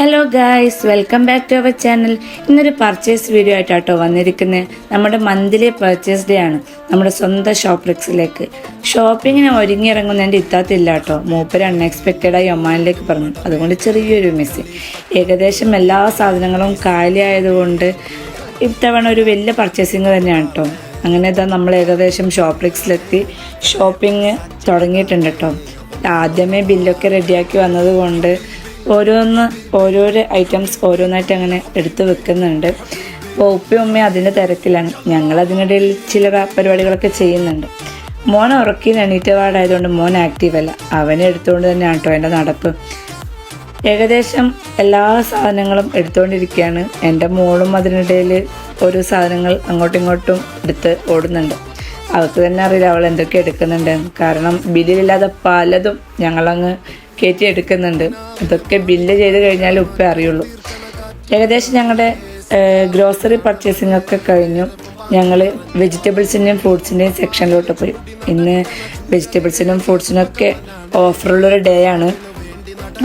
Hello guys, welcome back to our channel. ഇന്നൊരു purchase video ആയിട്ടാട്ടോ വന്നിരിക്കുന്നത്. നമ്മുടെ മന്ത്ലി പർച്ചേസ് ഡേ ആണ് നമ്മുടെ സ്വന്തം ഷോപ്ലെക്സിലേക്ക്. ഷോപ്പിങ്ങിന് ഒരുങ്ങിയിറങ്ങുന്നതിൻ്റെ ഇത്താത്തില്ല കേട്ടോ. മൂപ്പര് അൺഎക്സ്പെക്റ്റഡായി ഒമാനിലേക്ക് പറഞ്ഞു. അതുകൊണ്ട് ചെറിയൊരു മിസ്. ഏകദേശം എല്ലാ സാധനങ്ങളും കാലിയായതുകൊണ്ട് ഇത്തവണ ഒരു വലിയ പർച്ചേസിങ് തന്നെയാണ് കേട്ടോ. അങ്ങനെ ഇതാ നമ്മൾ ഏകദേശം ഷോപ്ലെക്സിലെത്തി ഷോപ്പിംഗ് തുടങ്ങിയിട്ടുണ്ട് കേട്ടോ. ആദ്യമേ ബില്ലൊക്കെ റെഡിയാക്കി വന്നത് കൊണ്ട് ഓരോരോ ഐറ്റംസ് ഓരോന്നായിട്ട് അങ്ങനെ എടുത്ത് വെക്കുന്നുണ്ട്. അപ്പോൾ ഉപ്പയും ഉമ്മയും അതിൻ്റെ തിരക്കിലാണ്. ഞങ്ങൾ അതിനിടയിൽ ചില പരിപാടികളൊക്കെ ചെയ്യുന്നുണ്ട്. മോൻ ഉറക്കി എണീറ്റ പാടായതുകൊണ്ട് മോൻ ആക്റ്റീവല്ല. അവനെ എടുത്തുകൊണ്ട് തന്നെയാണ് കേട്ടോ എൻ്റെ നടപ്പ്. ഏകദേശം എല്ലാ സാധനങ്ങളും എടുത്തുകൊണ്ടിരിക്കുകയാണ്. എൻ്റെ മോളും അതിനിടയിൽ ഓരോ സാധനങ്ങൾ അങ്ങോട്ടും ഇങ്ങോട്ടും എടുത്ത് ഓടുന്നുണ്ട്. അവൾക്ക് തന്നെ അറിയില്ല അവൾ എന്തൊക്കെ എടുക്കുന്നുണ്ട്. കാരണം ബില്ലില്ലാതെ പലതും ഞങ്ങളങ്ങ് കയറ്റി എടുക്കുന്നുണ്ട്. ഇതൊക്കെ ബില്ല് ചെയ്ത് കഴിഞ്ഞാൽ ഉപ്പേ അറിയുള്ളൂ. ഏകദേശം ഞങ്ങളുടെ ഗ്രോസറി പർച്ചേസിംഗ് ഒക്കെ കഴിഞ്ഞു. ഞങ്ങൾ വെജിറ്റബിൾസിൻ്റെയും ഫ്രൂട്ട്സിൻ്റെയും സെക്ഷനിലോട്ട് പോയി. ഇന്ന് വെജിറ്റബിൾസിനും ഫ്രൂട്ട്സിനൊക്കെ ഓഫറുള്ളൊരു ഡേ ആണ്.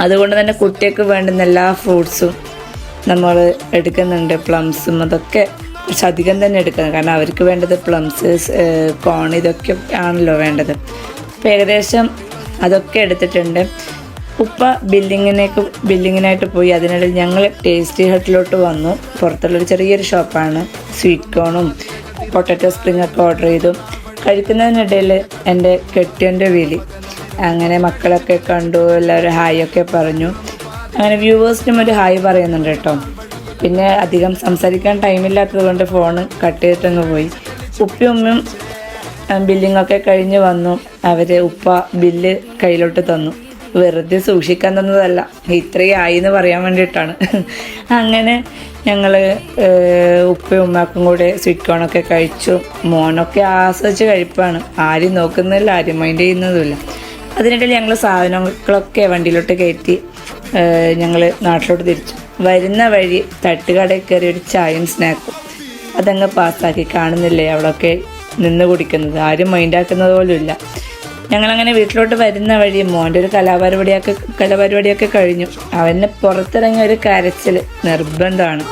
അതുകൊണ്ട് തന്നെ കുട്ടികൾക്ക് വേണ്ടുന്ന എല്ലാ ഫ്രൂട്ട്സും നമ്മൾ എടുക്കുന്നുണ്ട്. പ്ലംസും അതൊക്കെ കുറച്ച് അധികം തന്നെ എടുക്കുന്നത്. കാരണം അവർക്ക് വേണ്ടത് പ്ലംസ്, കോൺ, ഇതൊക്കെ ആണല്ലോ വേണ്ടത്. അപ്പോൾ ഏകദേശം അതൊക്കെ എടുത്തിട്ടുണ്ട്. ഉപ്പ ബില്ലിങ്ങിനായിട്ട് പോയി. അതിനിടയിൽ ഞങ്ങൾ ടേസ്റ്റി ഹട്ടിലോട്ട് വന്നു. പുറത്തുള്ളൊരു ചെറിയൊരു ഷോപ്പാണ്. സ്വീറ്റ് കോണും പൊട്ടാറ്റോ സ്പ്രിങ്ങൊക്കെ ഓർഡർ ചെയ്തു. കഴിക്കുന്നതിനിടയിൽ എൻ്റെ കെട്ടിയൻ്റെ വിളി. അങ്ങനെ മക്കളൊക്കെ കണ്ടു, എല്ലാവരും ഹായ് ഒക്കെ പറഞ്ഞു. അങ്ങനെ വ്യൂവേഴ്സിനും ഒരു ഹായ് പറയുന്നുണ്ട് കേട്ടോ. പിന്നെ അധികം സംസാരിക്കാൻ ടൈമില്ലാത്തത് കൊണ്ട് ഫോണ് കട്ട് ചെയ്തിട്ടങ്ങ് പോയി. ഉപ്പയും ഉമ്മയും ബില്ലിങ്ങൊക്കെ കഴിഞ്ഞ് വന്നു. ഉപ്പ ബില്ല് കയ്യിലോട്ട് തന്നു. വെറുതെ സൂക്ഷിക്കാൻ തന്നതല്ല, ഇത്രയും ആയി എന്ന് പറയാൻ വേണ്ടിയിട്ടാണ്. അങ്ങനെ ഞങ്ങൾ ഉപ്പയും ഉമ്മാക്കും കൂടെ സ്വീറ്റ് കോണൊക്കെ കഴിച്ചു. മോനൊക്കെ ആസ്വദിച്ച് കഴിപ്പാണ്. ആരും നോക്കുന്നില്ല, ആരും മൈൻഡ് ചെയ്യുന്നതുമില്ല. അതിനിടയിൽ ഞങ്ങൾ സാധനങ്ങളൊക്കെ വണ്ടിയിലോട്ട് കയറ്റി ഞങ്ങൾ നാട്ടിലോട്ട് തിരിച്ചു. വരുന്ന വഴി തട്ടുകടയിൽ കയറി ഒരു ചായയും സ്നാക്കും അതങ്ങ് പാസ്സാക്കി. കാണുന്നില്ലേ അവിടെയൊക്കെ നിന്ന് കുടിക്കുന്നത്, ആരും മൈൻഡാക്കുന്നത് പോലും ഇല്ല. ഞങ്ങളങ്ങനെ വീട്ടിലോട്ട് വരുന്ന വഴി മോൻ്റെ ഒരു കലാപരിപാടിയൊക്കെ കഴിഞ്ഞു. അവന് പുറത്തിറങ്ങിയ ഒരു കരച്ചിൽ നിർബന്ധമാണ്.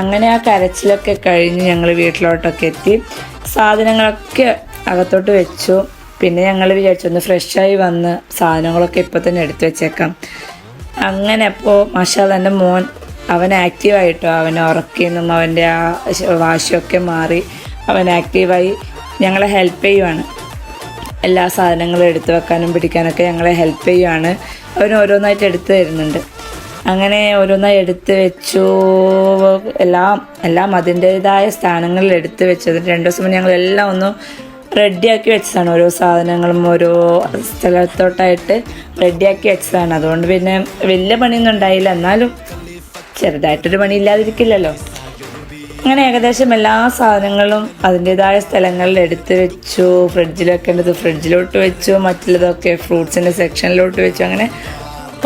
അങ്ങനെ ആ കരച്ചിലൊക്കെ കഴിഞ്ഞ് ഞങ്ങൾ വീട്ടിലോട്ടൊക്കെ എത്തി. സാധനങ്ങളൊക്കെ അകത്തോട്ട് വെച്ചു. പിന്നെ ഞങ്ങൾ വിചാരിച്ചു ഒന്ന് ഫ്രഷായി വന്ന് സാധനങ്ങളൊക്കെ ഇപ്പോൾ തന്നെ എടുത്തു വെച്ചേക്കാം. അങ്ങനെ അപ്പോൾ മാഷാഅല്ലാഹ് എൻ്റെ മോൻ അവൻ ആക്റ്റീവായിട്ടോ. അവനെ ഉറക്കിയെന്നും അവൻ്റെ ആ വാശിയൊക്കെ മാറി അവൻ ആക്റ്റീവായി ഞങ്ങളെ ഹെൽപ്പ് ചെയ്യുവാണ്. എല്ലാ സാധനങ്ങളും എടുത്തു വെക്കാനും പിടിക്കാനൊക്കെ ഞങ്ങളെ ഹെൽപ്പ് ചെയ്യുവാണ്. അവൻ ഓരോന്നായിട്ട് എടുത്തു തരുന്നുണ്ട്. അങ്ങനെ ഓരോന്നായി എടുത്ത് വെച്ചു. എല്ലാം അതിൻ്റേതായ സ്ഥാനങ്ങളിൽ എടുത്ത് വെച്ചത്. 2 ദിവസം മുന്നേ ഞങ്ങളെല്ലാം ഒന്ന് റെഡിയാക്കി വെച്ചതാണ്. ഓരോ സാധനങ്ങളും ഓരോ സ്ഥലത്തോട്ടായിട്ട് റെഡിയാക്കി വെച്ചതാണ്. അതുകൊണ്ട് പിന്നെ വലിയ പണിയൊന്നും ഉണ്ടായില്ല. എന്നാലും ചെറുതായിട്ടൊരു പണി ഇല്ലാതിരിക്കില്ലല്ലോ. അങ്ങനെ ഏകദേശം എല്ലാ സാധനങ്ങളും അതിൻ്റേതായ സ്ഥലങ്ങളിൽ എടുത്ത് വെച്ചു. ഫ്രിഡ്ജിൽ വെക്കേണ്ടത് ഫ്രിഡ്ജിലോട്ട് വെച്ചു, മറ്റുള്ളതൊക്കെ ഫ്രൂട്ട്സിൻ്റെ സെക്ഷനിലോട്ട് വെച്ചു. അങ്ങനെ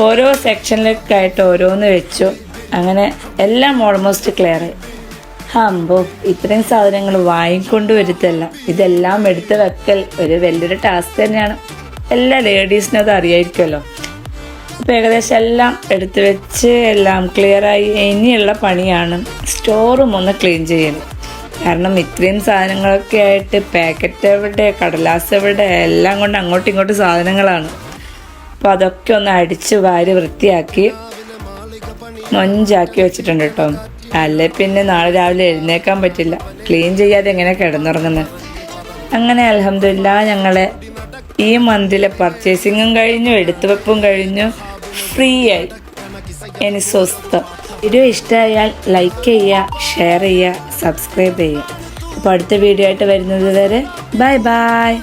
ഓരോ സെക്ഷനിലൊക്കെ ആയിട്ട് ഓരോന്ന് വെച്ചു. അങ്ങനെ എല്ലാം ഓൾമോസ്റ്റ് ക്ലിയറായി. ഇത്രയും സാധനങ്ങൾ വാങ്ങിക്കൊണ്ട് വരുത്തല്ല, ഇതെല്ലാം എടുത്ത് വെക്കൽ ഒരു വലിയൊരു ടാസ്ക് തന്നെയാണ്. എല്ലാ ലേഡീസിനും അത് അറിയായിരിക്കുമല്ലോ. അപ്പോൾ ഏകദേശം എല്ലാം എടുത്ത് വെച്ച് എല്ലാം ക്ലിയറായി. ഇനിയുള്ള പണിയാണ് സ്റ്റോറും ഒന്ന് ക്ലീൻ ചെയ്യൽ. കാരണം ഇത്രയും സാധനങ്ങളൊക്കെ ആയിട്ട് പാക്കറ്റ് എവിടെ, കടലാസ് എവിടെ, എല്ലാം കൊണ്ട് അങ്ങോട്ടും ഇങ്ങോട്ടും സാധനങ്ങളാണ്. അപ്പോൾ അതൊക്കെ ഒന്ന് അടിച്ച് വാരി വൃത്തിയാക്കി മൊഞ്ചാക്കി വെച്ചിട്ടുണ്ട് കേട്ടോ. അല്ലേ പിന്നെ നാളെ രാവിലെ എഴുന്നേക്കാൻ പറ്റില്ല. ക്ലീൻ ചെയ്യാതെ എങ്ങനെ കിടന്നുറങ്ങുന്നത്. അങ്ങനെ അൽഹംദുലില്ലാഹ് ഞങ്ങളെ ഈ മന്തിലെ പർച്ചേസിങ്ങും കഴിഞ്ഞു, എടുത്തുവെപ്പും കഴിഞ്ഞു, ഫ്രീ ആയി. ഇനി സ്വസ്ഥം. വീഡിയോ ഇഷ്ടമായാൽ ലൈക്ക് ചെയ്യുക, ഷെയർ ചെയ്യുക, സബ്സ്ക്രൈബ് ചെയ്യുക. അപ്പോൾ അടുത്ത വീഡിയോ ആയിട്ട് വരുന്നത് വരെ ബൈ ബൈ.